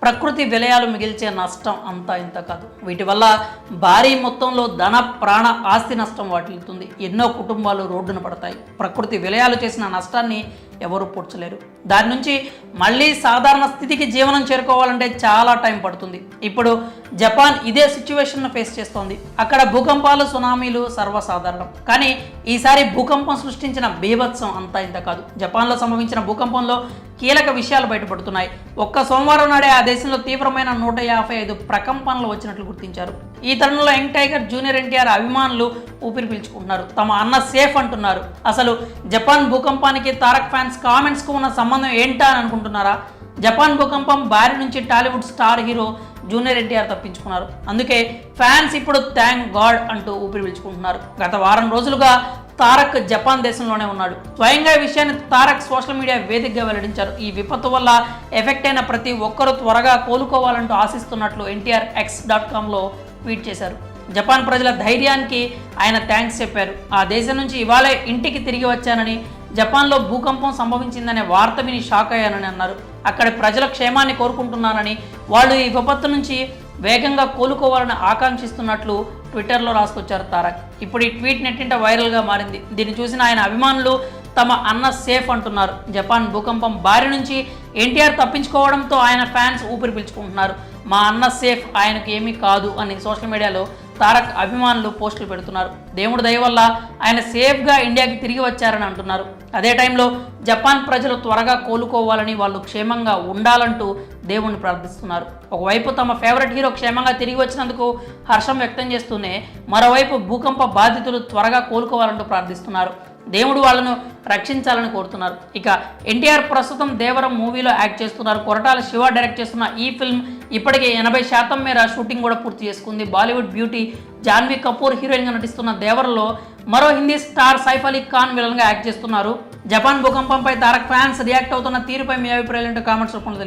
ప్రకృతి విలయాలు మిగిల్చే నష్టం అంతా ఇంత కాదు. వీటి వల్ల భారీ మొత్తంలో ధన ప్రాణ ఆస్తి నష్టం వాటిల్లుతుంది. ఎన్నో కుటుంబాలు రోడ్డున పడతాయి. ప్రకృతి విలయాలు చేసిన నష్టాన్ని ఎవరు పూడ్చలేరు. దాని నుంచి మళ్ళీ సాధారణ స్థితికి జీవనం చేరుకోవాలంటే చాలా టైం పడుతుంది. ఇప్పుడు జపాన్ ఇదే సిచ్యువేషన్ను ఫేస్ చేస్తోంది. అక్కడ భూకంపాలు సునామీలు సర్వసాధారణం. కానీ ఈసారి భూకంపం సృష్టించిన బీభత్సం అంతా ఇంత కాదు. జపాన్లో సంభవించిన భూకంపంలో కీలక విషయాలు బయటపడుతున్నాయి. ఒక్క సోమవారం నాడే ఆ దేశంలో తీవ్రమైన 155 ప్రకంపనలు వచ్చినట్లు గుర్తించారు. ఈ తరుణంలో యంగ్ టైగర్ జూనియర్ ఎన్టీఆర్ అభిమానులు ఊపిరి పీల్చుకుంటున్నారు. తమ అన్న సేఫ్ అంటున్నారు. అసలు జపాన్ భూకంపానికి తారక్ ఫ్యాన్స్ కామెంట్స్కు ఉన్న సంబంధం ఏంటా అని అనుకుంటున్నారా? జపాన్ భూకంపం బారి నుంచి Tollywood star hero junior NTR తప్పించుకున్నారు. అందుకే ఫ్యాన్స్ ఇప్పుడు థ్యాంక్ గాడ్ అంటూ ఊపిరి పీల్చుకుంటున్నారు. గత వారం రోజులుగా తారక్ జపాన్ దేశంలోనే ఉన్నాడు. స్వయంగా ఈ విషయాన్ని తారక్ సోషల్ మీడియా వేదికగా వెల్లడించారు. ఈ విపత్తు వల్ల ఎఫెక్ట్ అయిన ప్రతి ఒక్కరూ త్వరగా కోలుకోవాలంటూ ఆశిస్తున్నట్లు ఎన్టీఆర్ x.comలో ట్వీట్ చేశారు. జపాన్ ప్రజల ధైర్యానికి ఆయన థ్యాంక్స్ చెప్పారు. ఆ దేశం నుంచి ఇవాళే ఇంటికి తిరిగి వచ్చానని, జపాన్లో భూకంపం సంభవించిందనే వార్త విని షాక్ అయ్యానని అన్నారు. అక్కడి ప్రజల క్షేమాన్ని కోరుకుంటున్నానని, వాళ్ళు ఈ విపత్తు నుంచి వేగంగా కోలుకోవాలని ఆకాంక్షిస్తున్నట్లు ట్విట్టర్లో రాసుకొచ్చారు తారక్. ఇప్పుడు ఈ ట్వీట్ నెట్టింట వైరల్గా మారింది. దీన్ని చూసిన ఆయన అభిమానులు తమ అన్న సేఫ్ అంటున్నారు. జపాన్ భూకంపం బారి నుంచి ఎన్టీఆర్ తప్పించుకోవడంతో ఆయన ఫ్యాన్స్ ఊపిరి పీల్చుకుంటున్నారు. మా అన్న సేఫ్, ఆయనకు ఏమీ కాదు అని సోషల్ మీడియాలో తారక్ అభిమానులు పోస్టులు పెడుతున్నారు. దేవుడి దయ వల్ల ఆయన సేఫ్గా ఇండియాకి తిరిగి వచ్చారని అంటున్నారు. అదే టైంలో జపాన్ ప్రజలు త్వరగా కోలుకోవాలని, వాళ్ళు క్షేమంగా ఉండాలంటూ దేవుణ్ణి ప్రార్థిస్తున్నారు. ఒకవైపు తమ ఫేవరెట్ హీరో క్షేమంగా తిరిగి వచ్చినందుకు హర్షం వ్యక్తం చేస్తూనే మరోవైపు భూకంప బాధితులు త్వరగా కోలుకోవాలంటూ ప్రార్థిస్తున్నారు. దేవుడు వాళ్ళను రక్షించాలని కోరుతున్నారు. ఇక ఎన్టీఆర్ ప్రస్తుతం దేవరం మూవీలో యాక్ట్ చేస్తున్నారు. కొరటాల శివ డైరెక్ట్ చేస్తున్న ఈ ఫిల్మ్ ఇప్పటికే 80% మేర షూటింగ్ కూడా పూర్తి చేసుకుంది. బాలీవుడ్ బ్యూటీ జాన్వీ కపూర్ హీరోయిన్గా నటిస్తున్న దేవరంలో మరో హిందీ స్టార్ సైఫ్ అలీ ఖాన్ విలన్గా యాక్ట్ చేస్తున్నారు. జపాన్ భూకంపంపై తారక్ ఫ్యాన్స్ రియాక్ట్ అవుతున్న తీరుపై మీ అభిప్రాయాలు ఏంటో కామెంట్స్ రూపంలో